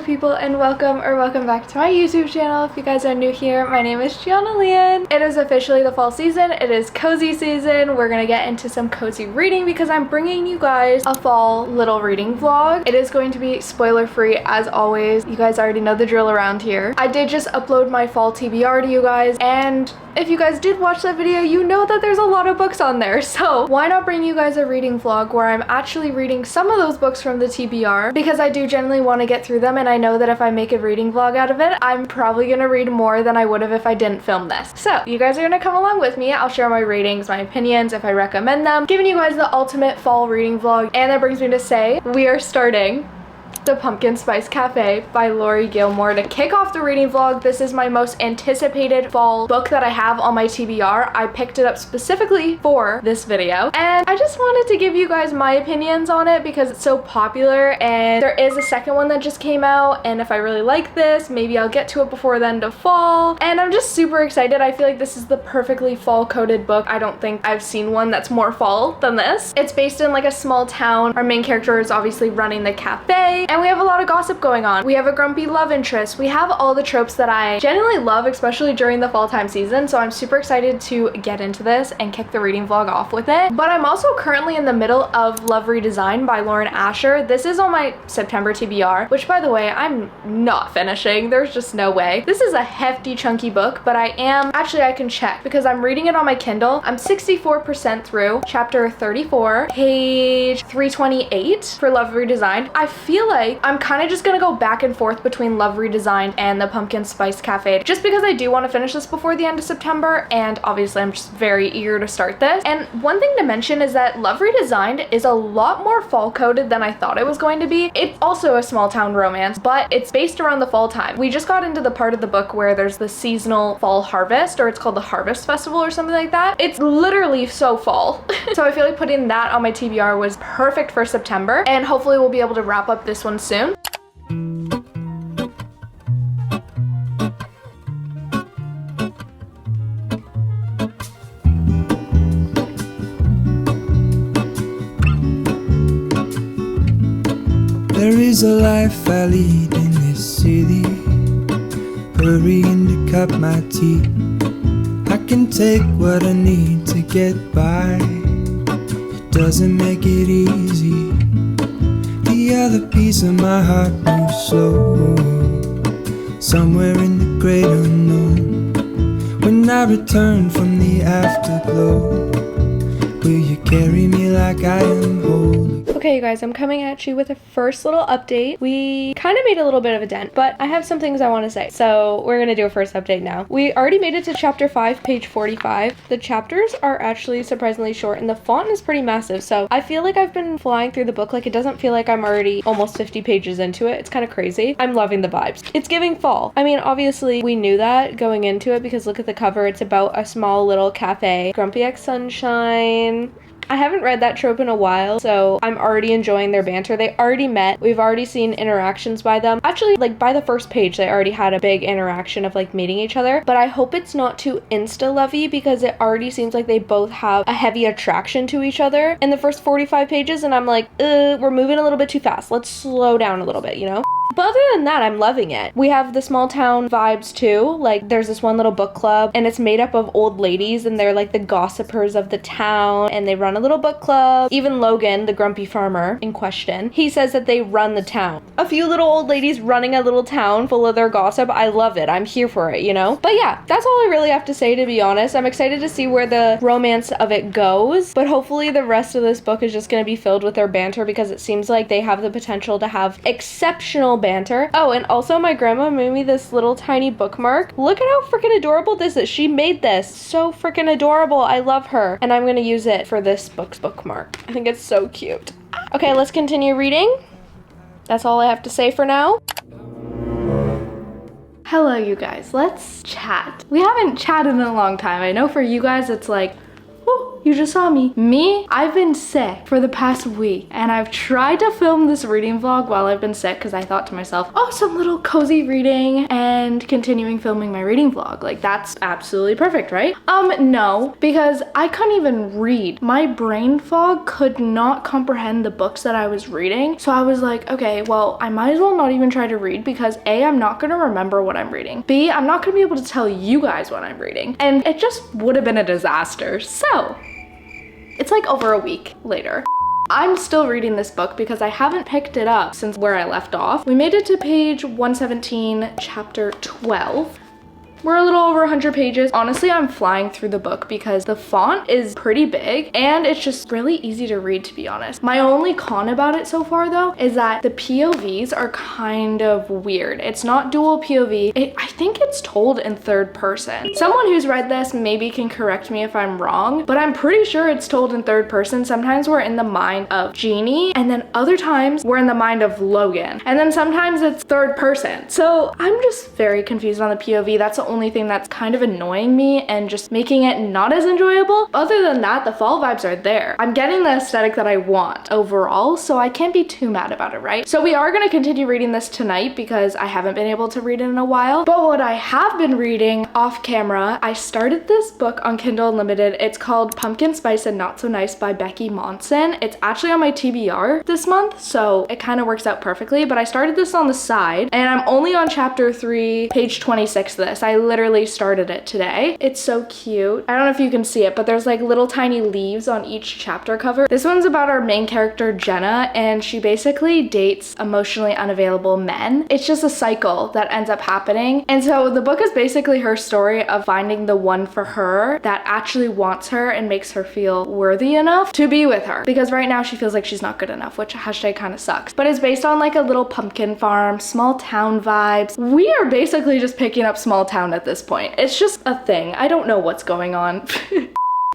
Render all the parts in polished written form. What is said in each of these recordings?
people, and welcome back to my YouTube channel. If you guys are new here, my name is Gianna Lian. It is officially the fall season. It is cozy season. We're gonna get into some cozy reading because I'm bringing you guys a fall little reading vlog. It is going to be spoiler free as always. You guys already know the drill around here. I did just upload my fall TBR to you guys, and if you guys did watch that video, you know that there's a lot of books on there. So why not bring you guys a reading vlog where I'm actually reading some of those books from the TBR, because I do generally want to get through them, and I know that if I make a reading vlog out of it, I'm probably gonna read more than I would have if I didn't film this. So you guys are gonna come along with me. I'll share my ratings, my opinions, if I recommend them, giving you guys the ultimate fall reading vlog. And that brings me to say, we are starting The Pumpkin Spice Cafe by Lori Gilmore to kick off the reading vlog. This is my most anticipated fall book that I have on my TBR. I picked it up specifically for this video, and I just wanted to give you guys my opinions on it because it's so popular, and there is a second one that just came out, and if I really like this, maybe I'll get to it before the end of fall, and I'm just super excited. I feel like this is the perfectly fall coded book. I don't think I've seen one that's more fall than this. It's based in like a small town. Our main character is obviously running the cafe, and we have a lot of gossip going on. We have a grumpy love interest. We have all the tropes that I genuinely love, especially during the fall time season. So I'm super excited to get into this and kick the reading vlog off with it. But I'm also currently in the middle of Love Redesign by Lauren Asher. This is on my September TBR, which by the way, I'm not finishing. There's just no way. This is a hefty, chunky book, but I can check because I'm reading it on my Kindle. I'm 64% through chapter 34, page 328 for Love Redesigned. I feel like I'm kind of just gonna go back and forth between Love Redesigned and the Pumpkin Spice Cafe just because I do want to finish this before the end of September, and obviously I'm just very eager to start this. And one thing to mention is that Love Redesigned is a lot more fall coded than I thought it was going to be. It's also a small town romance, but it's based around the fall time. We just got into the part of the book where there's the seasonal fall harvest, or it's called the Harvest Festival or something like that. It's literally so fall. So I feel like putting that on my TBR was perfect for September, and hopefully we'll be able to wrap up this one soon. There is a life I lead in this city, hurrying to cut my teeth. I can take what I need to get by. It doesn't make it easy. The other piece of my heart moves slow, somewhere in the great unknown. When I return from the afterglow, will you carry me like I am whole? Okay, you guys, I'm coming at you with a first little update. We kind of made a little bit of a dent, but I have some things I want to say. So we're going to do a first update now. We already made it to chapter 5, page 45. The chapters are actually surprisingly short, and the font is pretty massive. So I feel like I've been flying through the book. Like, it doesn't feel like I'm already almost 50 pages into it. It's kind of crazy. I'm loving the vibes. It's giving fall. I mean, obviously we knew that going into it because look at the cover. It's about a small little cafe. Grumpy X Sunshine. I haven't read that trope in a while, so I'm already enjoying their banter. They already met. We've already seen interactions by them. Actually, like by the first page, they already had a big interaction of like meeting each other, but I hope it's not too insta-lovey because it already seems like they both have a heavy attraction to each other in the first 45 pages, and I'm like, we're moving a little bit too fast. Let's slow down a little bit, you know? But other than that, I'm loving it. We have the small town vibes too. Like there's this one little book club, and it's made up of old ladies, and they're like the gossipers of the town, and they run a little book club. Even Logan, the grumpy farmer in question, he says that they run the town. A few little old ladies running a little town full of their gossip. I love it. I'm here for it, you know? But yeah, that's all I really have to say, to be honest. I'm excited to see where the romance of it goes, but hopefully the rest of this book is just going to be filled with their banter because it seems like they have the potential to have exceptional banter. Oh, and also my grandma made me this little tiny bookmark. Look at how freaking adorable this is. She made this so freaking adorable. I love her, and I'm gonna use it for this book's bookmark. I think it's so cute. Okay, let's continue reading. That's all I have to say for now. Hello, you guys. Let's chat. We haven't chatted in a long time. I know for you guys it's like, You just saw me. I've been sick for the past week and I've tried to film this reading vlog while I've been sick because I thought to myself, oh, some little cozy reading and continuing filming my reading vlog. Like that's absolutely perfect, right? No, because I couldn't even read. My brain fog could not comprehend the books that I was reading. So I was like, okay, well, I might as well not even try to read because A, I'm not gonna remember what I'm reading. B, I'm not gonna be able to tell you guys what I'm reading. And it just would have been a disaster. So it's like over a week later. I'm still reading this book because I haven't picked it up since where I left off. We made it to page 117, chapter 12. We're a little over 100 pages. Honestly, I'm flying through the book because the font is pretty big and it's just really easy to read, to be honest. My only con about it so far though is that the POVs are kind of weird. It's not dual POV. I think it's told in third person. Someone who's read this maybe can correct me if I'm wrong, but I'm pretty sure it's told in third person. Sometimes we're in the mind of Jeannie and then other times we're in the mind of Logan. And then sometimes it's third person. So I'm just very confused on the POV. That's the only thing that's kind of annoying me and just making it not as enjoyable. Other than that, the fall vibes are there. I'm getting the aesthetic that I want overall, so I can't be too mad about it, right? So we are going to continue reading this tonight because I haven't been able to read it in a while. But what I have been reading off camera, I started this book on Kindle Unlimited. It's called Pumpkin Spice and Not So Nice by Becky Monson. It's actually on my TBR this month, so it kind of works out perfectly. But I started this on the side and I'm only on chapter 3, page 26 this. I literally started it today. It's so cute. I don't know if you can see it, but there's like little tiny leaves on each chapter cover. This one's about our main character, Gianna, and she basically dates emotionally unavailable men. It's just a cycle that ends up happening. And so the book is basically her story of finding the one for her that actually wants her and makes her feel worthy enough to be with her. Because right now she feels like she's not good enough, which hashtag kind of sucks. But it's based on like a little pumpkin farm, small town vibes. We are basically just picking up small town at this point. It's just a thing. I don't know what's going on.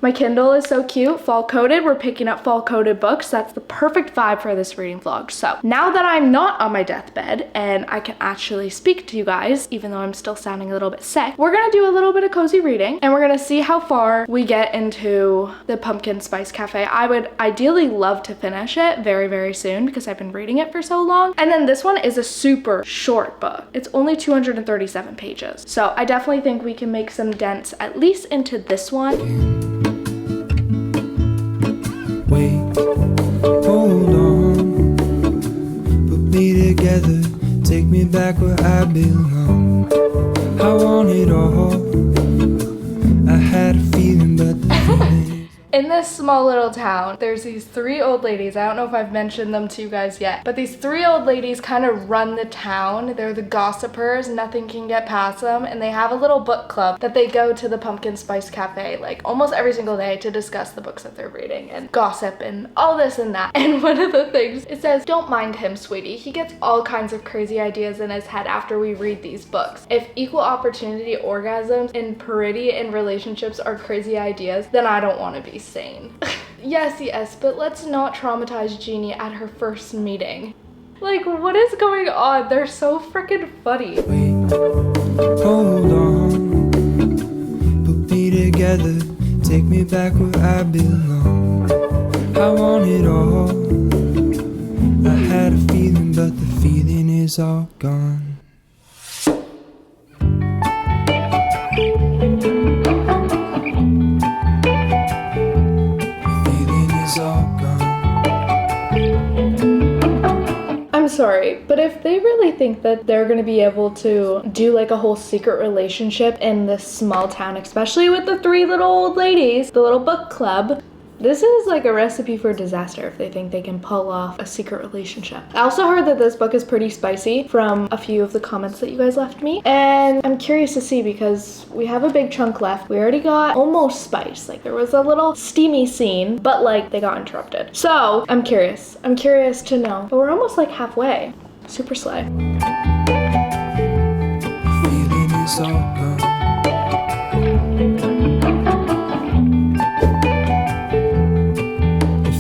My Kindle is so cute, fall coated. We're picking up fall coated books. That's the perfect vibe for this reading vlog. So now that I'm not on my deathbed and I can actually speak to you guys, even though I'm still sounding a little bit sick, we're gonna do a little bit of cozy reading and we're gonna see how far we get into the Pumpkin Spice Cafe. I would ideally love to finish it very, very soon because I've been reading it for so long. And then this one is a super short book. It's only 237 pages. So I definitely think we can make some dents at least into this one. Wait, hold on, put me together, take me back where I belong. I want it all, I had a feeling but the feeling. In this small little town, there's these 3 old ladies. I don't know if I've mentioned them to you guys yet, but these 3 old ladies kind of run the town. They're the gossipers, nothing can get past them, and they have a little book club that they go to the Pumpkin Spice Cafe like almost every single day to discuss the books that they're reading and gossip and all this and that. And one of the things, it says, don't mind him, sweetie. He gets all kinds of crazy ideas in his head after we read these books. If equal opportunity orgasms in parity in relationships are crazy ideas, then I don't want to be sane. Yes, but let's not traumatize Jeannie at her first meeting. Like, what is going on? They're so freaking funny. Wait, hold on, put me together, take me back where I belong. I want it all, I had a feeling but the feeling is all gone. I'm sorry, but if they really think that they're gonna be able to do like a whole secret relationship in this small town, especially with the 3 little old ladies, the little book club, this is like a recipe for disaster if they think they can pull off a secret relationship. I also heard that this book is pretty spicy from a few of the comments that you guys left me, and I'm curious to see because we have a big chunk left. We already got almost spice. Like there was a little steamy scene, but like they got interrupted. So I'm curious to know, but we're almost like halfway. Super slay. Feeling is all gone.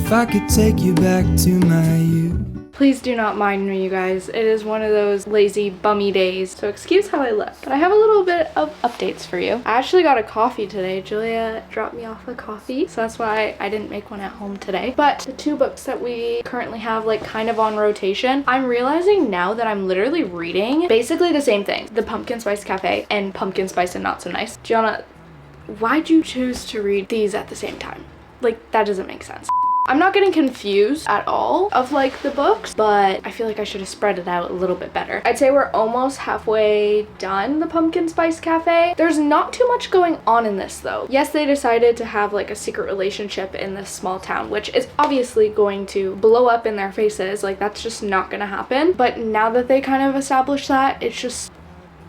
If I could take you back to my youth. Please do not mind me, you guys. It is one of those lazy bummy days, so excuse how I look. But I have a little bit of updates for you. I actually got a coffee today. Julia dropped me off a coffee, so that's why I didn't make one at home today. But the two books that we currently have like kind of on rotation, I'm realizing now that I'm literally reading basically the same thing. The Pumpkin Spice Cafe and Pumpkin Spice and Not So Nice. Gianna, why'd you choose to read these at the same time? Like, that doesn't make sense. I'm not getting confused at all of like the books, but I feel like I should have spread it out a little bit better. I'd say we're almost halfway done the Pumpkin Spice Cafe. There's not too much going on in this though. Yes, they decided to have like a secret relationship in this small town, which is obviously going to blow up in their faces. Like, that's just not gonna happen. But now that they kind of established that, it's just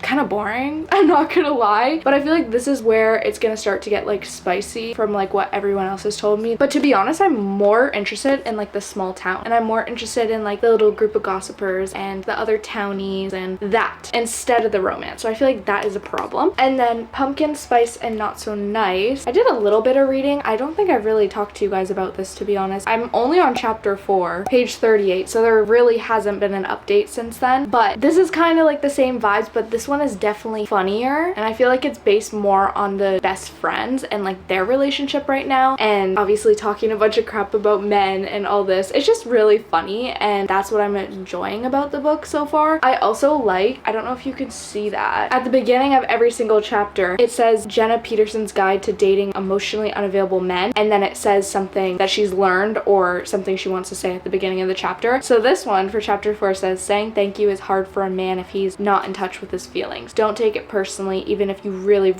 kind of boring, I'm not gonna lie. But I feel like this is where it's gonna start to get like spicy from like what everyone else has told me. But to be honest, I'm more interested in like the small town, and I'm more interested in like the little group of gossipers and the other townies and that instead of the romance. So I feel like that is a problem. And then Pumpkin Spice and Not So Nice, I did a little bit of reading. I don't think I've really talked to you guys about this, to be honest. I'm only on chapter 4, page 38, so there really hasn't been an update since then. But this is kind of like the same vibes, but this one is definitely funnier, and I feel like it's based more on the best friends and like their relationship right now, and obviously talking a bunch of crap about men and all this. It's just really funny, and that's what I'm enjoying about the book so far. I also like, I don't know if you can see that, at the beginning of every single chapter it says Jenna Peterson's Guide to Dating Emotionally Unavailable Men, and then it says something that she's learned or something she wants to say at the beginning of the chapter. So this one for chapter 4 says, saying thank you is hard for a man if he's not in touch with his feelings. Don't take it personally, even if you really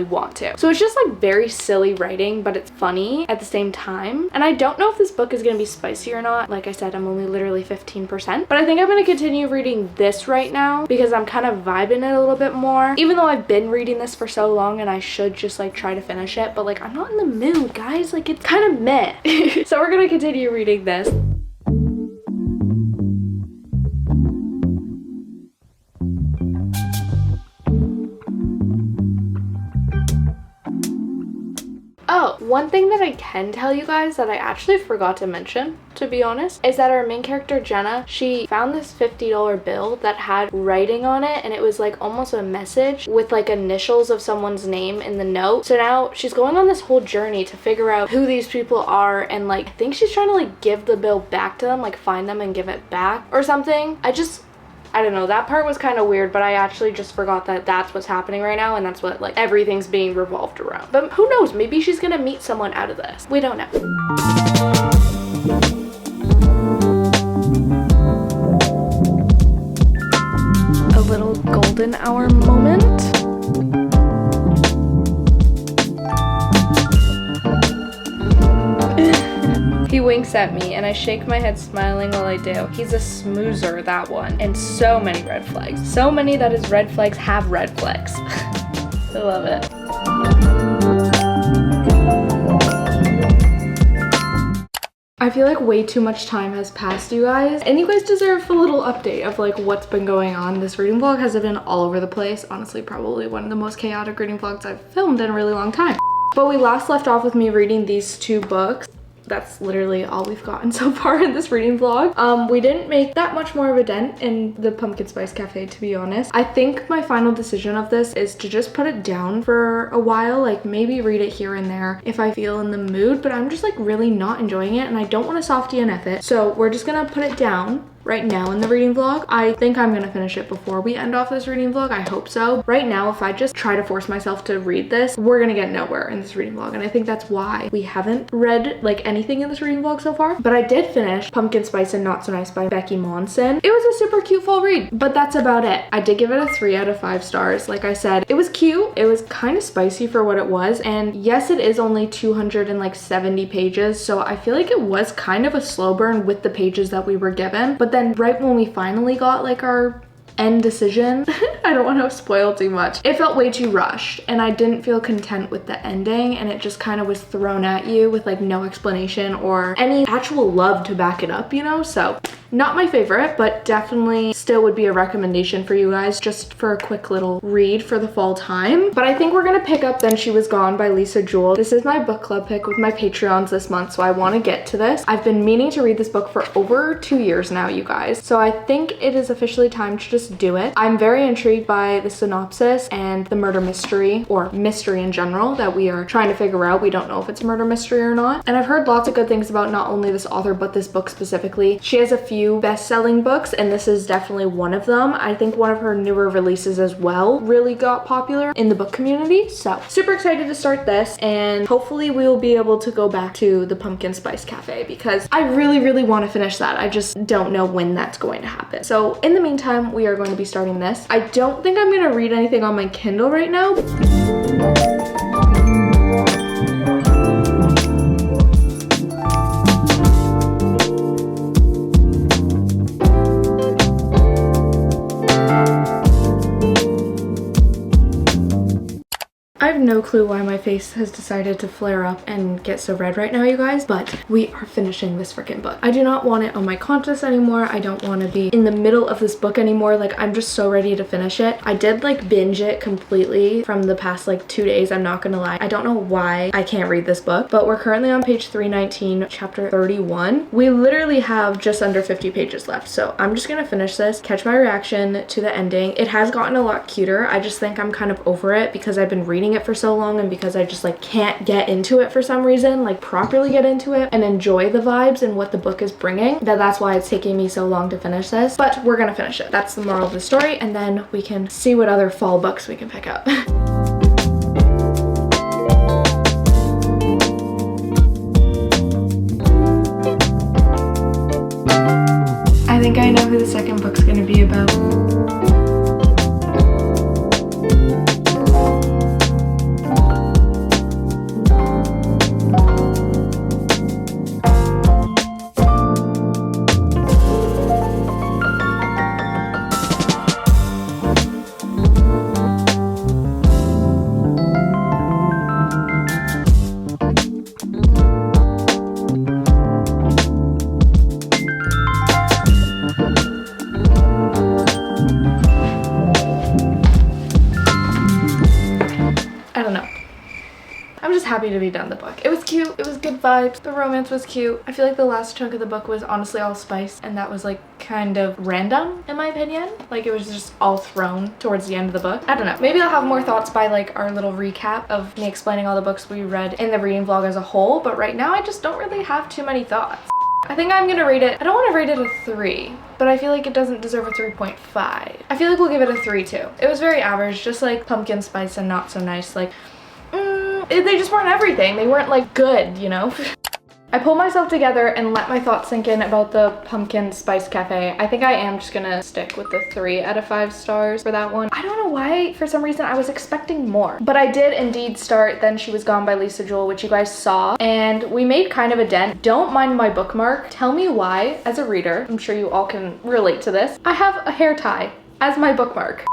want to. So it's just like very silly writing, but it's funny at the same time. And I don't know if this book is gonna be spicy or not. Like I said, I'm only literally 15%, but I think I'm gonna continue reading this right now because I'm kind of vibing it a little bit more, even though I've been reading this for so long and I should just like try to finish it, but like I'm not in the mood, guys. Like, it's kind of meh. So we're gonna continue reading this. Oh, one thing that I can tell you guys that I actually forgot to mention, to be honest, is that our main character Jenna, she found this $50 bill that had writing on it, and it was like almost a message with like initials of someone's name in the note. So now she's going on this whole journey to figure out who these people are, and like I think she's trying to like give the bill back to them, like find them and give it back or something. I don't know, that part was kind of weird, but I actually just forgot that that's what's happening right now, and that's what like everything's being revolved around. But who knows, maybe she's gonna meet someone out of this. We don't know. A little golden hour moment. He winks at me and I shake my head smiling while I do. He's a smoozer, that one. And so many red flags. So many that his red flags have red flags. I love it. I feel like way too much time has passed, you guys, and you guys deserve a little update of like what's been going on. This reading vlog has been all over the place. Honestly, probably one of the most chaotic reading vlogs I've filmed in a really long time. But we last left off with me reading these two books. That's literally all we've gotten so far in this reading vlog. We didn't make that much more of a dent in the Pumpkin Spice Cafe, to be honest. I think my final decision of this is to just put it down for a while, like maybe read it here and there if I feel in the mood, but I'm just like really not enjoying it and I don't want to soft DNF it. So we're just gonna put it down right now in the reading vlog. I think I'm gonna finish it before we end off this reading vlog. I hope so. Right now, if I just try to force myself to read this, we're gonna get nowhere in this reading vlog, and I think that's why we haven't read like anything in this reading vlog so far. But I did finish Pumpkin Spice and Not So Nice by Becky Monson. It was a super cute fall read, but that's about it. I did give it a 3 out of 5 stars. Like I said, it was cute. It was kind of spicy for what it was, and yes, it is only 270 pages, so I feel like it was kind of a slow burn with the pages that we were given. But then right when we finally got like our end decision, I don't want to spoil too much, it felt way too rushed and I didn't feel content with the ending, and it just kind of was thrown at you with like no explanation or any actual love to back it up, you know? So Not my favorite, but definitely still would be a recommendation for you guys just for a quick little read for the fall time. But I think we're gonna pick up Then She Was Gone by Lisa Jewell. This is my book club pick with my Patreons this month, so I want to get to this. I've been meaning to read this book for over 2 years now, you guys. So I think it is officially time to just do it. I'm very intrigued by the synopsis and the murder mystery, or mystery in general, that we are trying to figure out. We don't know if it's a murder mystery or not. And I've heard lots of good things about not only this author, but this book specifically. She has a few best-selling books, and this is definitely one of them. I think one of her newer releases as well really got popular in the book community. So super excited to start this, and hopefully we will be able to go back to the Pumpkin Spice Cafe because I really want to finish that. I just don't know when that's going to happen. So in the meantime, we are going to be starting this. I don't think I'm going to read anything on my Kindle right now. I have no clue why my face has decided to flare up and get so red right now, you guys, but we are finishing this freaking book. I do not want it on my conscience anymore. I don't want to be in the middle of this book anymore. Like, I'm just so ready to finish it. I did like binge it completely from the past like 2 days. I'm not gonna lie. I don't know why I can't read this book, but we're currently on page 319, chapter 31. We literally have just under 50 pages left. So I'm just gonna finish this, catch my reaction to the ending. It has gotten a lot cuter. I just think I'm kind of over it because I've been reading it for so long, and because I just like can't get into it for some reason, like properly get into it and enjoy the vibes and what the book is bringing, that's why it's taking me so long to finish this. But we're gonna finish it. That's the moral of the story, and then we can see what other fall books we can pick up. I think I know who the second book's gonna be about. Happy to be done the book. It was cute. It was good vibes. The romance was cute. I feel like the last chunk of the book was honestly all spice, and that was like kind of random in my opinion. Like, it was just all thrown towards the end of the book. I don't know. Maybe I'll have more thoughts by like our little recap of me explaining all the books we read in the reading vlog as a whole, but right now I just don't really have too many thoughts. I think I'm gonna rate it. I don't want to rate it a 3, but I feel like it doesn't deserve a 3.5. I feel like we'll give it a 3 too. It was very average, just like Pumpkin Spice and Not So Nice. Like, they just weren't everything. They weren't like good, you know? I pulled myself together and let my thoughts sink in about the Pumpkin Spice Cafe. I think I am just gonna stick with the 3 out of 5 stars for that one. I don't know why, for some reason, I was expecting more. But I did indeed start Then She Was Gone by Lisa Jewell, which you guys saw, and we made kind of a dent. Don't mind my bookmark. Tell me why, as a reader, I'm sure you all can relate to this, I have a hair tie as my bookmark.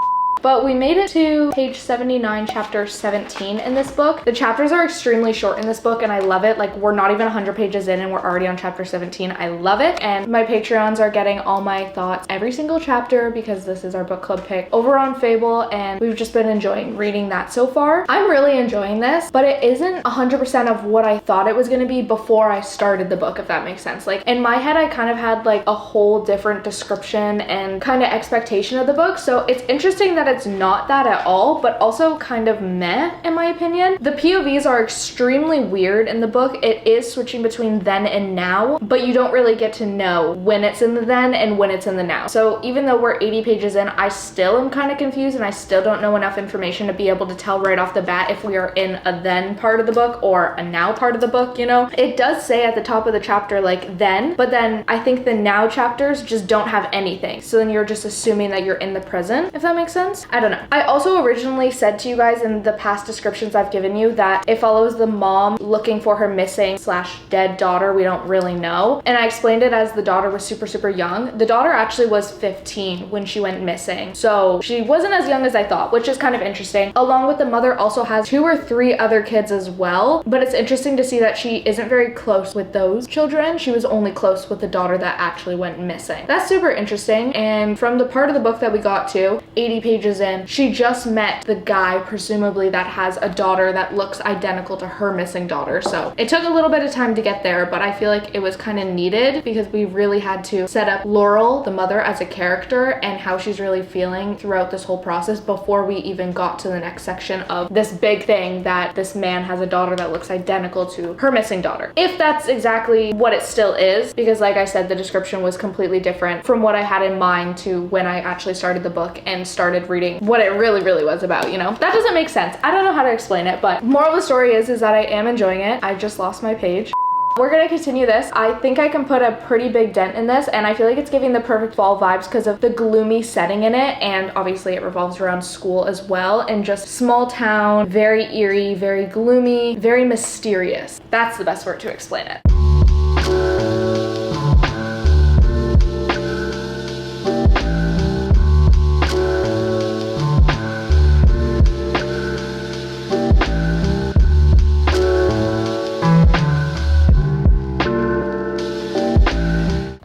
But we made it to page 79, chapter 17 in this book. The chapters are extremely short in this book, and I love it. Like, we're not even 100 pages in and we're already on chapter 17. I love it. And my Patreons are getting all my thoughts every single chapter because this is our book club pick over on Fable, and we've just been enjoying reading that so far. I'm really enjoying this, but it isn't 100% of what I thought it was gonna be before I started the book, if that makes sense. Like, in my head, I kind of had like a whole different description and kind of expectation of the book. So it's interesting that it's not that at all, but also kind of meh in my opinion. The POVs are extremely weird in the book. It is switching between then and now, but you don't really get to know when it's in the then and when it's in the now. So even though we're 80 pages in, I still am kind of confused, and I still don't know enough information to be able to tell right off the bat if we are in a then part of the book or a now part of the book, you know? It does say at the top of the chapter like then, but then I think the now chapters just don't have anything. So then you're just assuming that you're in the present, if that makes sense. process. I don't know. I also originally said to you guys in the past descriptions I've given you that it follows the mom looking for her missing / dead daughter. We don't really know. And I explained it as the daughter was super young. The daughter actually was 15 when she went missing. So she wasn't as young as I thought, which is kind of interesting. Along with the mother also has 2 or 3 other kids as well. But it's interesting to see that she isn't very close with those children. She was only close with the daughter that actually went missing. That's super interesting. And from the part of the book that we got to, 80 pages in, she just met the guy, presumably, that has a daughter that looks identical to her missing daughter. So it took a little bit of time to get there, but I feel like it was kind of needed because we really had to set up Laurel, the mother, as a character and how she's really feeling throughout this whole process before we even got to the next section of this big thing that this man has a daughter that looks identical to her missing daughter. If that's exactly what it still is, because like I said, the description was completely different from what I had in mind to when I actually started the book and started reading what it really was about, you know? That doesn't make sense. I don't know how to explain it, but moral of the story is that I am enjoying it. I just lost my page. We're gonna continue this. I think I can put a pretty big dent in this, and I feel like it's giving the perfect fall vibes because of the gloomy setting in it, and obviously it revolves around school as well, and just small town, very eerie, very gloomy, very mysterious. That's the best word to explain it.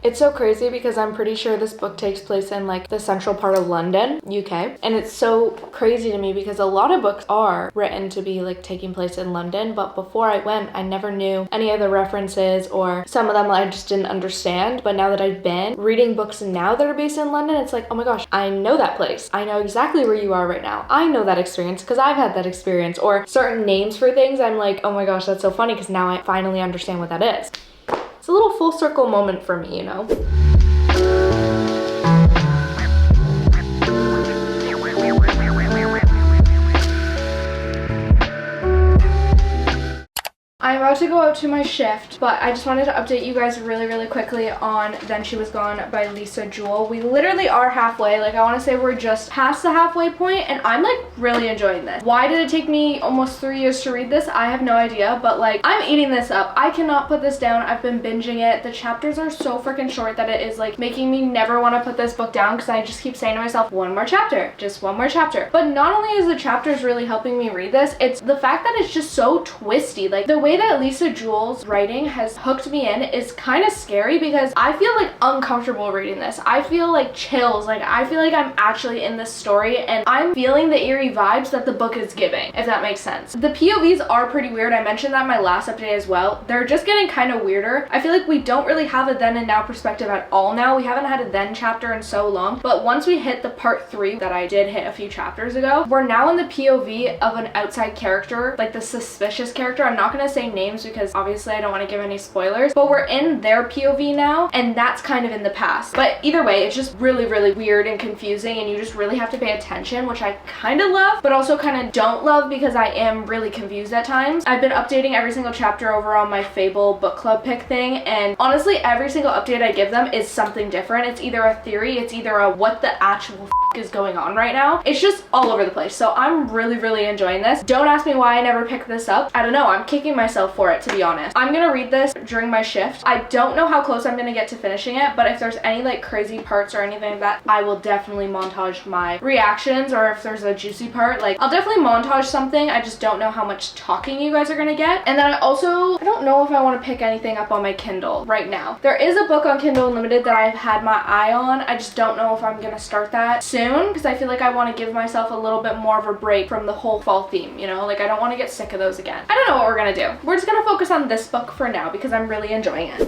It's so crazy because I'm pretty sure this book takes place in like the central part of London, UK. And it's so crazy to me because a lot of books are written to be like taking place in London, but before I went, I never knew any of the references, or some of them I just didn't understand. But now that I've been reading books now that are based in London, it's like, oh my gosh, I know that place. I know exactly where you are right now. I know that experience because I've had that experience. Or certain names for things, I'm like, oh my gosh, that's so funny because now I finally understand what that is. It's a little full circle moment for me, you know? I'm about to go out to my shift, but I just wanted to update you guys really quickly on Then She Was Gone by Lisa Jewell. We literally are halfway. Like, I want to say we're just past the halfway point, and I'm like really enjoying this. Why did it take me almost 3 years to read this? I have no idea, but like, I'm eating this up. I cannot put this down. I've been binging it. The chapters are so freaking short that it is like making me never want to put this book down because I just keep saying to myself, one more chapter, just one more chapter. But not only is the chapters really helping me read this, it's the fact that it's just so twisty. Like, the way that Lisa Jewell's writing has hooked me in is kind of scary because I feel like uncomfortable reading this. I feel like chills. Like, I feel like I'm actually in this story and I'm feeling the eerie vibes that the book is giving, if that makes sense. The POVs are pretty weird. I mentioned that in my last update as well. They're just getting kind of weirder. I feel like we don't really have a then and now perspective at all now. We haven't had a then chapter in so long, but once we hit the part 3 that I did hit a few chapters ago, we're now in the POV of an outside character, like the suspicious character. I'm not going to say names because obviously I don't want to give any spoilers, but we're in their POV now, and that's kind of in the past. But either way, it's just really weird and confusing, and you just really have to pay attention, which I kind of love, but also kind of don't love because I am really confused at times. I've been updating every single chapter over on my Fable book club pick thing, and honestly, every single update I give them is something different. It's either a theory, it's either a what the actual is going on right now. It's just all over the place. So I'm really enjoying this. Don't ask me why I never picked this up. I don't know. I'm kicking myself for it, to be honest. I'm gonna read this during my shift. I don't know how close I'm gonna get to finishing it, but if there's any like crazy parts or anything like that, I will definitely montage my reactions, or if there's a juicy part, like I'll definitely montage something. I just don't know how much talking you guys are gonna get. And then I don't know if I want to pick anything up on my Kindle right now. There is a book on Kindle Unlimited that I've had my eye on. I just don't know if I'm gonna start that soon because I feel like I want to give myself a little bit more of a break from the whole fall theme, you know? Like, I don't want to get sick of those again. I don't know what we're gonna do. We're just gonna focus on this book for now because I'm really enjoying it.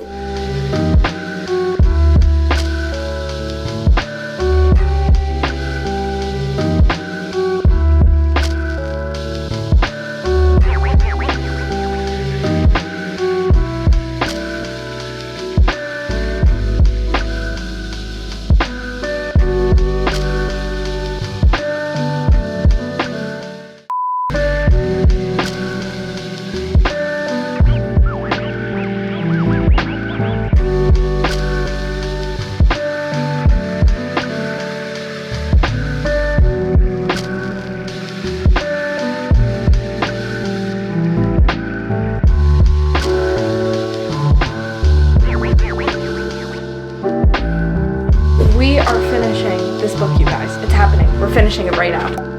finishing it right now.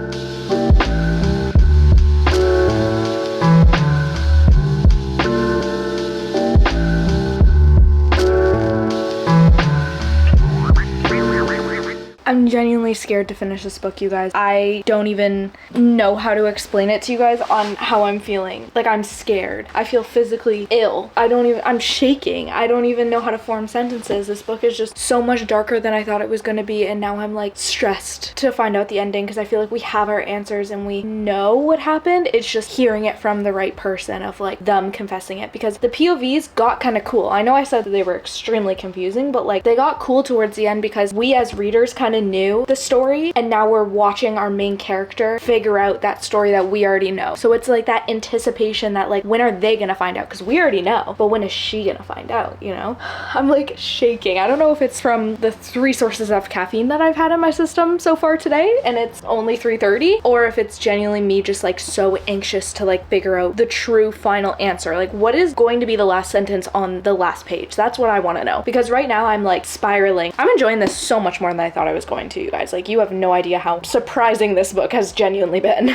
I'm genuinely scared to finish this book, you guys. I don't even know how to explain it to you guys on how I'm feeling. Like, I'm scared. I feel physically ill. I'm shaking. I don't even know how to form sentences. This book is just so much darker than I thought it was gonna be, and now I'm like stressed to find out the ending because I feel like we have our answers and we know what happened. It's just hearing it from the right person, of like them confessing it, because the POVs got kind of cool. I know I said that they were extremely confusing, but like they got cool towards the end because we as readers kind of knew the story, and now we're watching our main character figure out that story that we already know. So it's like that anticipation that like, when are they gonna find out? Because we already know, but when is she gonna find out, you know? I'm like shaking. I don't know if it's from the 3 sources of caffeine that I've had in my system so far today, and it's only 3:30, or if it's genuinely me just like so anxious to like figure out the true final answer. Like, what is going to be the last sentence on the last page? That's what I want to know, because right now I'm like spiraling. I'm enjoying this so much more than I thought I was going to, you guys. Like, you have no idea how surprising this book has genuinely been.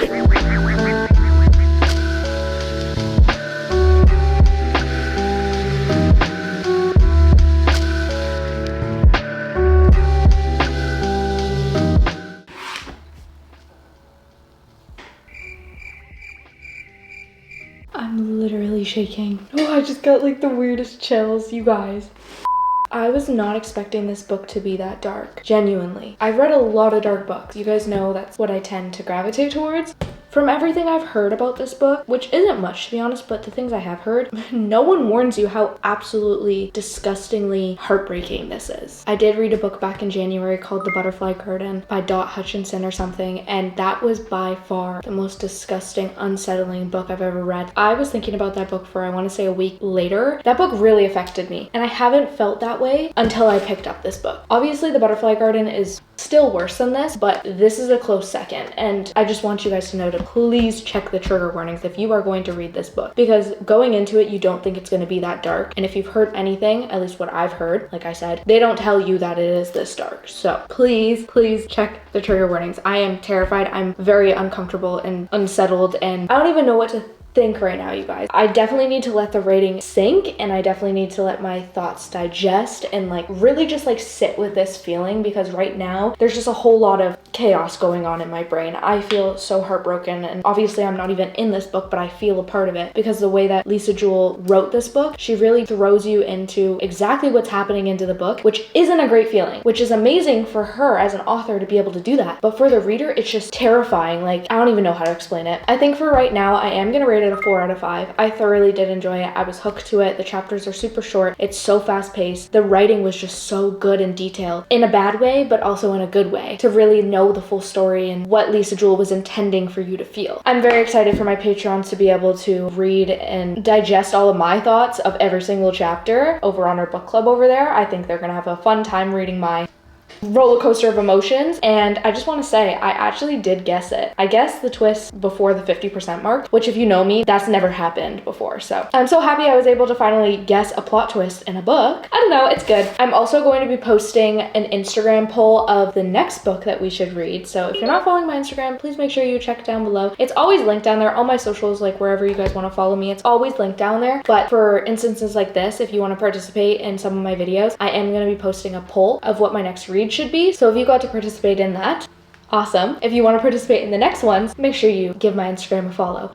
I'm literally shaking. Oh, I just got like the weirdest chills, you guys. I was not expecting this book to be that dark, genuinely. I've read a lot of dark books. You guys know that's what I tend to gravitate towards. From everything I've heard about this book, which isn't much to be honest, but the things I have heard, no one warns you how absolutely disgustingly heartbreaking this is. I did read a book back in January called The Butterfly Garden by Dot Hutchinson or something, and that was by far the most disgusting, unsettling book I've ever read. I was thinking about that book for, I want to say, a week later. That book really affected me, and I haven't felt that way until I picked up this book. Obviously, The Butterfly Garden is still worse than this, but this is a close second, and I just want you guys to know to please check the trigger warnings if you are going to read this book, because going into it you don't think it's going to be that dark, and if you've heard anything, at least what I've heard, like I said, they don't tell you that it is this dark. So please check the trigger warnings. I am terrified. I'm very uncomfortable and unsettled, and I don't even know what to think right now, you guys. I definitely need to let the rating sink, and I definitely need to let my thoughts digest and like really just like sit with this feeling, because right now there's just a whole lot of chaos going on in my brain. I feel so heartbroken, and obviously I'm not even in this book, but I feel a part of it because the way that Lisa Jewell wrote this book, she really throws you into exactly what's happening into the book, which isn't a great feeling, which is amazing for her as an author to be able to do that. But for the reader, it's just terrifying. Like, I don't even know how to explain it. I think for right now, I am gonna rate it a 4 out of 5. I thoroughly did enjoy it. I was hooked to it. The chapters are super short. It's so fast paced. The writing was just so good and detailed, in a bad way, but also in a good way, to really know the full story and what Lisa Jewell was intending for you to feel. I'm very excited for my Patreons to be able to read and digest all of my thoughts of every single chapter over on our book club over there. I think they're gonna have a fun time reading my roller coaster of emotions, and I just want to say I actually did guess it. I guessed the twist before the 50% mark, which if you know me, that's never happened before. So I'm so happy I was able to finally guess a plot twist in a book. I don't know, it's good. I'm also going to be posting an Instagram poll of the next book that we should read. So if you're not following my Instagram, please make sure you check down below. It's always linked down there. All my socials, like wherever you guys want to follow me, it's always linked down there. But for instances like this, if you want to participate in some of my videos, I am going to be posting a poll of what my next read should be. So if you got to participate in that, awesome. If you want to participate in the next ones, make sure you give my Instagram a follow.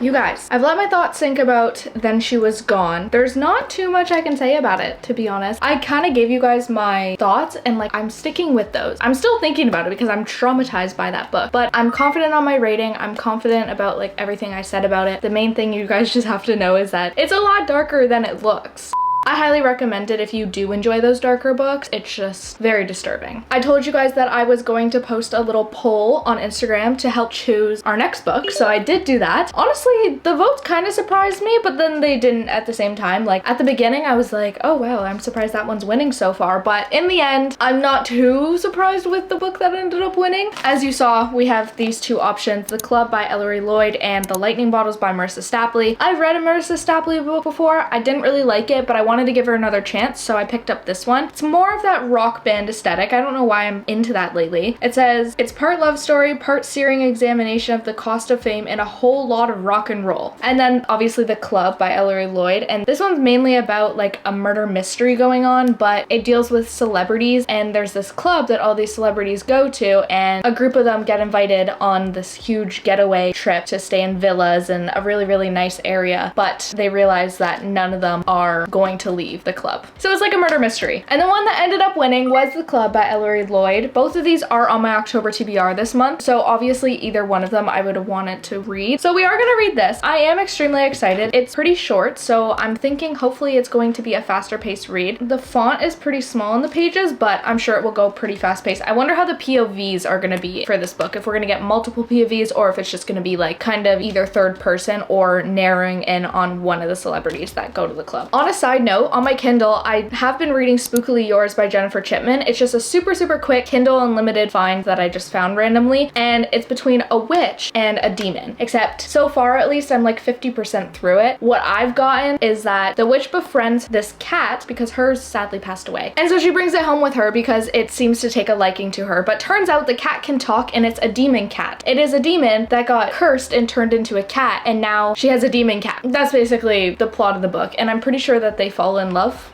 You guys, I've let my thoughts sink about Then She Was Gone. There's not too much I can say about it, to be honest. I kind of gave you guys my thoughts, and like, I'm sticking with those. I'm still thinking about it because I'm traumatized by that book, but I'm confident on my rating. I'm confident about like everything I said about it. The main thing you guys just have to know is that it's a lot darker than it looks. I highly recommend it if you do enjoy those darker books. It's just very disturbing. I told you guys that I was going to post a little poll on Instagram to help choose our next book, so I did do that. Honestly, the votes kind of surprised me, but then they didn't at the same time. Like, at the beginning, I was like, oh wow, I'm surprised that one's winning so far, but in the end, I'm not too surprised with the book that ended up winning. As you saw, we have these two options, The Club by Ellery Lloyd and The Lightning Bottles by Marissa Stapley. I've read a Marissa Stapley book before. I didn't really like it, but I wanted to give her another chance, so I picked up this one. It's more of that rock band aesthetic. I don't know why I'm into that lately. It says, it's part love story, part searing examination of the cost of fame, and a whole lot of rock and roll. And then obviously The Club by Ellery Lloyd. And this one's mainly about like a murder mystery going on, but it deals with celebrities, and there's this club that all these celebrities go to, and a group of them get invited on this huge getaway trip to stay in villas in a really, really nice area, but they realize that none of them are going to leave the club. So it's like a murder mystery. And the one that ended up winning was The Club by Ellery Lloyd. Both of these are on my October TBR this month, so obviously either one of them I would have wanted to read. So we are gonna read this. I am extremely excited. It's pretty short, so I'm thinking hopefully it's going to be a faster paced read. The font is pretty small in the pages, but I'm sure it will go pretty fast paced. I wonder how the POVs are gonna be for this book, if we're gonna get multiple POVs or if it's just gonna be like kind of either third person or narrowing in on one of the celebrities that go to the club. On a side note, on my Kindle, I have been reading Spookily Yours by Jennifer Chipman. It's just a super, super quick Kindle Unlimited find that I just found randomly, and it's between a witch and a demon. Except so far, at least, I'm like 50% through it. What I've gotten is that the witch befriends this cat because hers sadly passed away. And so she brings it home with her because it seems to take a liking to her. But turns out the cat can talk, and it's a demon cat. It is a demon that got cursed and turned into a cat, and now she has a demon cat. That's basically the plot of the book, and I'm pretty sure that they fall in love.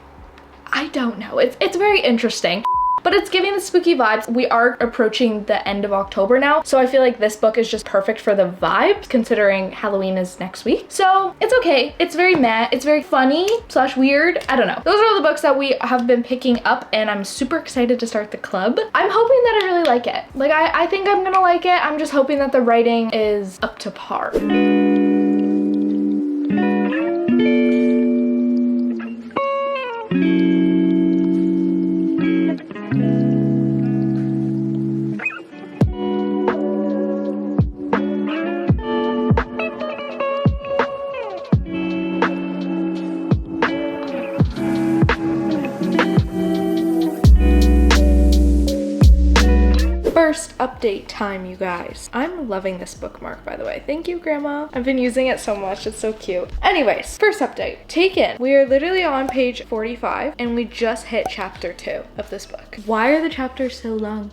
I don't know. It's very interesting. But it's giving the spooky vibes. We are approaching the end of October now, so I feel like this book is just perfect for the vibes, considering Halloween is next week. So it's okay. It's very meh. It's very funny / weird. I don't know. Those are all the books that we have been picking up, and I'm super excited to start the club. I'm hoping that I really like it. Like, I think I'm gonna like it. I'm just hoping that the writing is up to par. First update time, you guys. I'm loving this bookmark, by the way. Thank you, Grandma. I've been using it so much. It's so cute. Anyways, first update. Taken. We are literally on page 45, and we just hit chapter 2 of this book. Why are the chapters so long?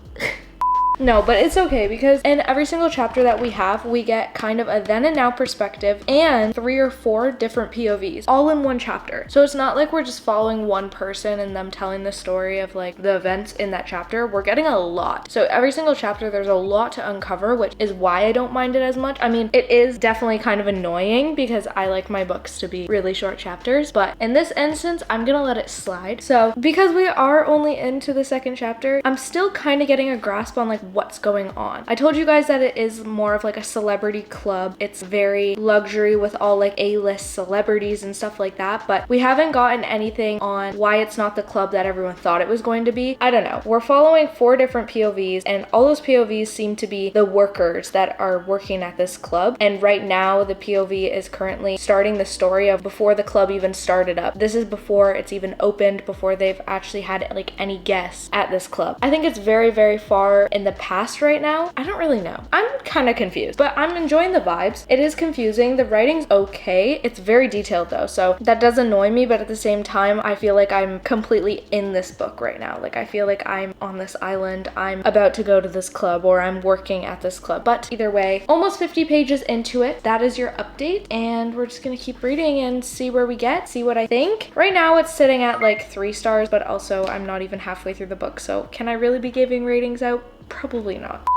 No, but it's okay because in every single chapter that we have, we get kind of a then and now perspective and 3 or 4 different POVs all in one chapter. So it's not like we're just following one person and them telling the story of like the events in that chapter. We're getting a lot. So every single chapter, there's a lot to uncover, which is why I don't mind it as much. I mean, it is definitely kind of annoying because I like my books to be really short chapters, but in this instance, I'm gonna let it slide. So because we are only into the second chapter, I'm still kind of getting a grasp on like what's going on. I told you guys that it is more of like a celebrity club. It's very luxury with all like A-list celebrities and stuff like that, but we haven't gotten anything on why it's not the club that everyone thought it was going to be. I don't know. We're following 4 different POVs, and all those POVs seem to be the workers that are working at this club. And right now the POV is currently starting the story of before the club even started up. This is before it's even opened, before they've actually had like any guests at this club. I think it's very, very far in the past right now. I don't really know. I'm kind of confused, but I'm enjoying the vibes. It is confusing. The writing's okay. It's very detailed though, so that does annoy me, but at the same time, I feel like I'm completely in this book right now. Like, I feel like I'm on this island. I'm about to go to this club, or I'm working at this club. But either way, almost 50 pages into it. That is your update, and we're just gonna keep reading and see where we get, see what I think. Right now, it's sitting at like 3 stars, but also I'm not even halfway through the book, so can I really be giving ratings out? Probably not.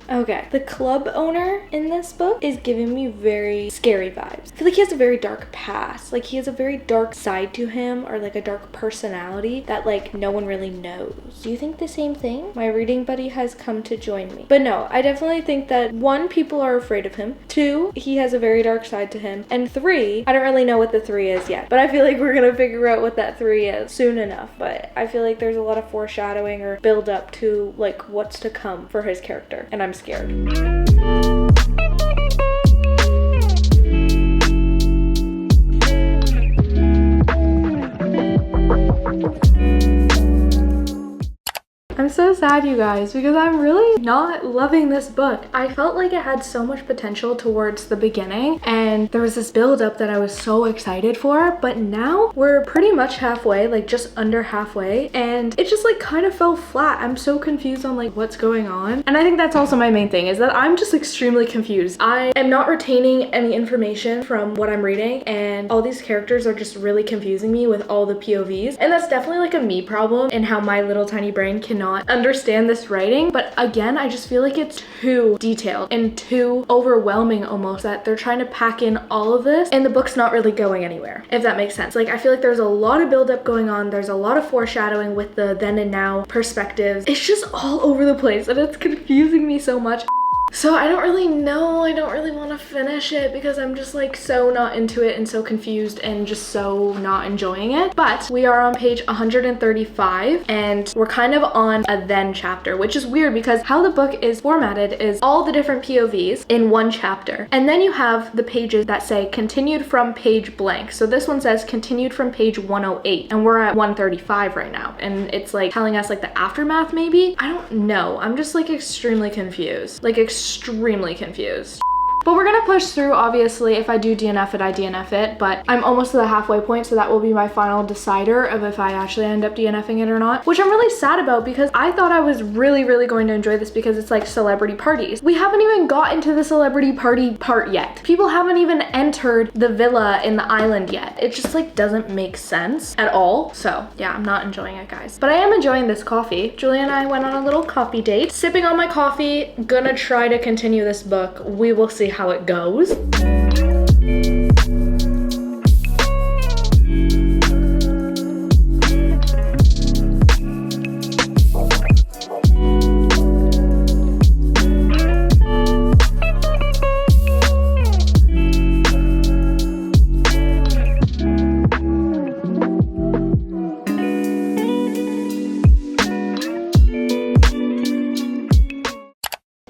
Okay, the club owner in this book is giving me very scary vibes. I feel like he has a very dark past. Like, he has a very dark side to him, or like a dark personality that like no one really knows. Do you think the same thing? My reading buddy has come to join me. But no, I definitely think that 1, people are afraid of him. 2, he has a very dark side to him. And 3, I don't really know what the 3 is yet, but I feel like we're gonna figure out what that 3 is soon enough. But I feel like there's a lot of foreshadowing or build up to like what's to come for his character, and I'm scared. I'm so sad, you guys, because I'm really not loving this book. I felt like it had so much potential towards the beginning, and there was this build up that I was so excited for, but now we're pretty much halfway, like just under halfway, and it just like kind of fell flat. I'm so confused on like what's going on. And I think that's also my main thing, is that I'm just extremely confused. I am not retaining any information from what I'm reading, and all these characters are just really confusing me with all the POVs. And that's definitely like a me problem in how my little tiny brain cannot understand this writing. But again, I just feel like it's too detailed and too overwhelming almost, that they're trying to pack in all of this and the book's not really going anywhere, if that makes sense. Like, I feel like there's a lot of buildup going on. There's a lot of foreshadowing with the then and now perspectives. It's just all over the place and it's confusing me so much. So I don't really know, I don't really want to finish it because I'm just like so not into it and so confused and just so not enjoying it. But we are on page 135 and we're kind of on a then chapter, which is weird because how the book is formatted is all the different POVs in one chapter. And then you have the pages that say continued from page blank. So this one says continued from page 108 and we're at 135 right now. And it's like telling us like the aftermath maybe? I don't know. I'm just like extremely confused. Like extremely confused. But we're gonna push through, obviously. If I do DNF it, I DNF it, but I'm almost to the halfway point, so that will be my final decider of if I actually end up DNFing it or not, which I'm really sad about because I thought I was really going to enjoy this because it's like celebrity parties. We haven't even got into the celebrity party part yet. People haven't even entered the villa in the island yet. It just like doesn't make sense at all. So yeah, I'm not enjoying it, guys. But I am enjoying this coffee. Julia and I went on a little coffee date. Sipping on my coffee, gonna try to continue this book. We will see how it goes.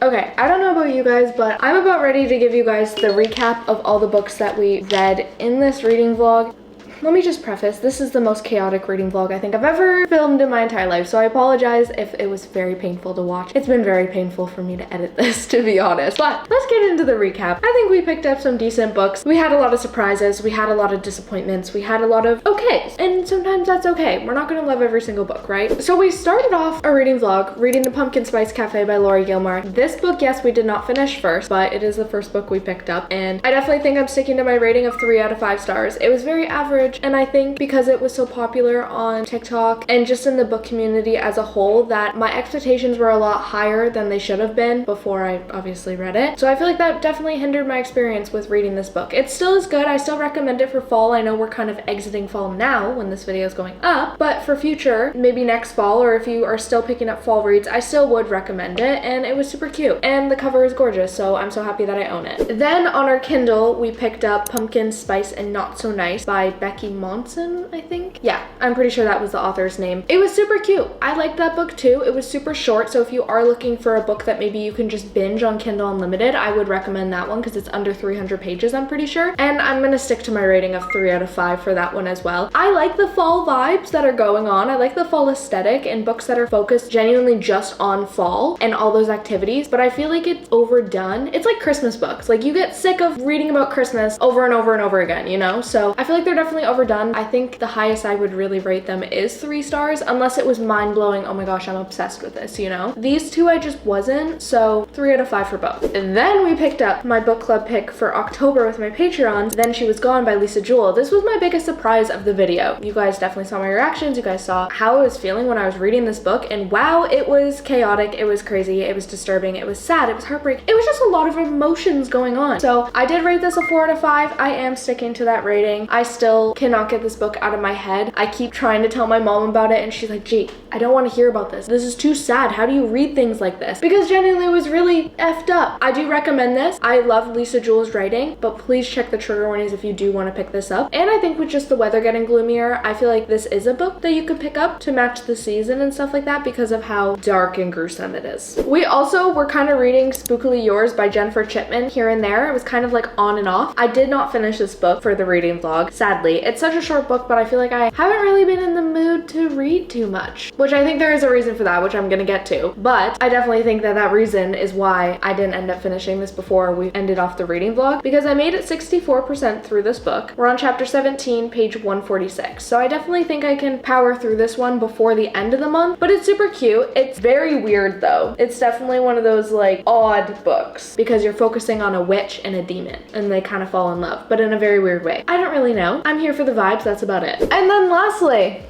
Okay, I don't know about you guys, but I'm about ready to give you guys the recap of all the books that we read in this reading vlog. Let me just preface, this is the most chaotic reading vlog I think I've ever filmed in my entire life, so I apologize if it was very painful to watch. It's been very painful for me to edit this, to be honest. But let's get into the recap. I think we picked up some decent books. We had a lot of surprises, we had a lot of disappointments, we had a lot of okays, and sometimes that's okay. We're not gonna love every single book, right? So we started off our reading vlog reading The Pumpkin Spice Cafe by Laura Gilmore. This book, yes, we did not finish first, but it is the first book we picked up, and I definitely think I'm sticking to my rating of 3 out of 5 stars. It was very average. And I think because it was so popular on TikTok and just in the book community as a whole, that my expectations were a lot higher than they should have been before I obviously read it. So I feel like that definitely hindered my experience with reading this book. It still is good. I still recommend it for fall. I know we're kind of exiting fall now when this video is going up, but for future, maybe next fall, or if you are still picking up fall reads, I still would recommend it. And it was super cute. And the cover is gorgeous, so I'm so happy that I own it. Then on our Kindle, we picked up Pumpkin Spice and Not So Nice by Becky Monson, I think. Yeah, I'm pretty sure that was the author's name. It was super cute. I liked that book too. It was super short, so if you are looking for a book that maybe you can just binge on Kindle Unlimited, I would recommend that one because it's under 300 pages, I'm pretty sure. And I'm gonna stick to my rating of 3 out of 5 for that one as well. I like the fall vibes that are going on. I like the fall aesthetic and books that are focused genuinely just on fall and all those activities, but I feel like it's overdone. It's like Christmas books. Like, you get sick of reading about Christmas over and over and over again, you know? So I feel like they're definitely overdone. I think the highest I would really rate them is 3 stars, unless it was mind-blowing, oh my gosh, I'm obsessed with this, you know? These two I just wasn't, so 3 out of 5 for both. And then we picked up my book club pick for October with my Patreons, Then She Was Gone by Lisa Jewell. This was my biggest surprise of the video. You guys definitely saw my reactions, you guys saw how I was feeling when I was reading this book, and wow, it was chaotic, it was crazy, it was disturbing, it was sad, it was heartbreaking. It was just a lot of emotions going on. So I did rate this a 4 out of 5. I am sticking to that rating. I still cannot get this book out of my head. I keep trying to tell my mom about it and she's like, Gee, I don't want to hear about this. This is too sad. How do you read things like this? Because genuinely it was really effed up. I do recommend this. I love Lisa Jewell's writing, but please check the trigger warnings if you do want to pick this up. And I think with just the weather getting gloomier, I feel like this is a book that you could pick up to match the season and stuff like that because of how dark and gruesome it is. We also were kind of reading Spookily Yours by Jennifer Chipman here and there. It was kind of like on and off. I did not finish this book for the reading vlog, sadly. It's such a short book, but I feel like I haven't really been in the mood to read too much, which which I think there is a reason for that, which I'm gonna get to. But I definitely think that that reason is why I didn't end up finishing this before we ended off the reading vlog, because I made it 64% through this book. We're on chapter 17, page 146. So I definitely think I can power through this one before the end of the month, but it's super cute. It's very weird though. It's definitely one of those like odd books because you're focusing on a witch and a demon and they kind of fall in love, but in a very weird way. I don't really know. I'm here for the vibes, that's about it. And then lastly,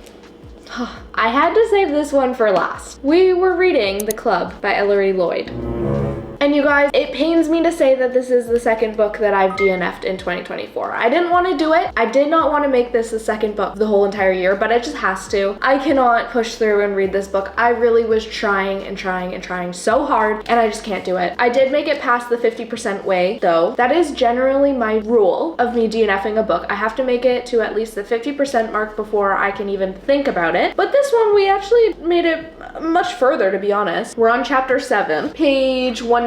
I had to save this one for last. We were reading The Club by Ellery Lloyd. And you guys, it pains me to say that this is the second book that I've DNF'd in 2024. I didn't want to do it. I did not want to make this the second book the whole entire year, but it just has to. I cannot push through and read this book. I really was trying and trying and trying so hard, and I just can't do it. I did make it past the 50% way, though. That is generally my rule of me DNFing a book. I have to make it to at least the 50% mark before I can even think about it. But this one, we actually made it much further, to be honest. We're on chapter 7, page 195.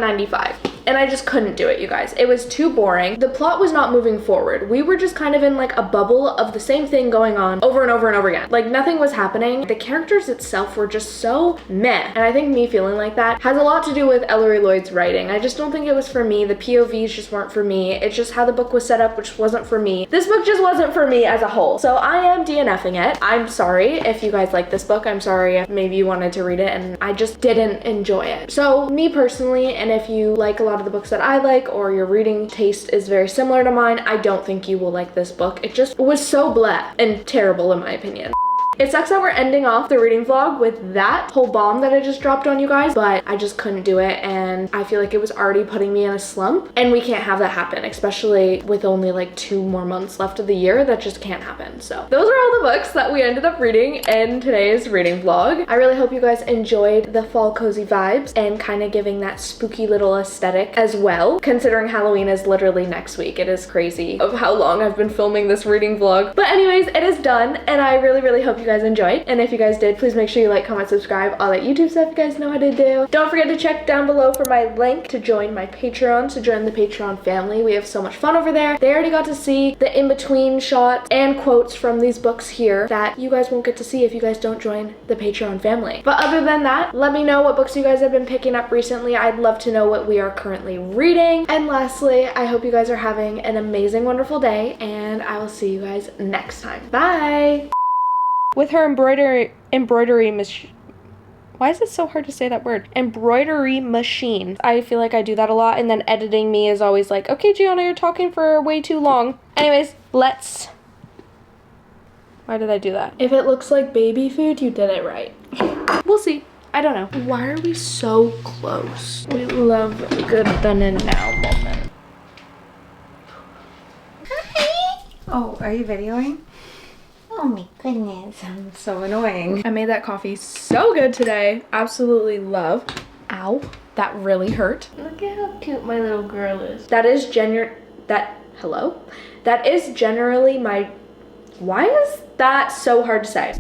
And I just couldn't do it, you guys. It was too boring. The plot was not moving forward. We were just kind of in like a bubble of the same thing going on over and over and over again. Like nothing was happening. The characters itself were just so meh. And I think me feeling like that has a lot to do with Ellery Lloyd's writing. I just don't think it was for me. The POVs just weren't for me. It's just how the book was set up, which wasn't for me. This book just wasn't for me as a whole. So I am DNFing it. I'm sorry if you guys like this book. I'm sorry if maybe you wanted to read it and I just didn't enjoy it. So me personally, and if you like a lot of the books that I like or your reading taste is very similar to mine, I don't think you will like this book. It just was so blah and terrible in my opinion. It sucks that we're ending off the reading vlog with that whole bomb that I just dropped on you guys, but I just couldn't do it and I feel like it was already putting me in a slump and we can't have that happen, especially with only like 2 more months left of the year. That just can't happen. So those are all the books that we ended up reading in today's reading vlog. I really hope you guys enjoyed the fall cozy vibes and kind of giving that spooky little aesthetic as well, considering Halloween is literally next week. It is crazy of how long I've been filming this reading vlog. But anyways, it is done and I really hope you guys enjoyed. And if you guys did, please make sure you like, comment, subscribe, all that YouTube stuff you guys know how to do. Don't forget to check down below for my link to join my Patreon, to join the Patreon family. We have so much fun over there. They already got to see the in-between shots and quotes from these books here that you guys won't get to see if you guys don't join the Patreon family. But other than that, let me know what books you guys have been picking up recently. I'd love to know what we are currently reading. And lastly, I hope you guys are having an amazing, wonderful day, and I will see you guys next time. Bye! With her embroidery machine. Why is it so hard to say that word? Embroidery machine. I feel like I do that a lot, and then editing me is always like, okay, Gianna, you're talking for way too long. Anyways, let's... Why did I do that? If it looks like baby food, you did it right. We'll see. I don't know. Why are we so close? We love a good done and now moment. Hi! Oh, are you videoing? Oh my goodness, I'm so annoying. I made that coffee so good today. Absolutely love. Ow, that really hurt. Look at how cute my little girl is. That is hello? That is generally my, why is that so hard to say?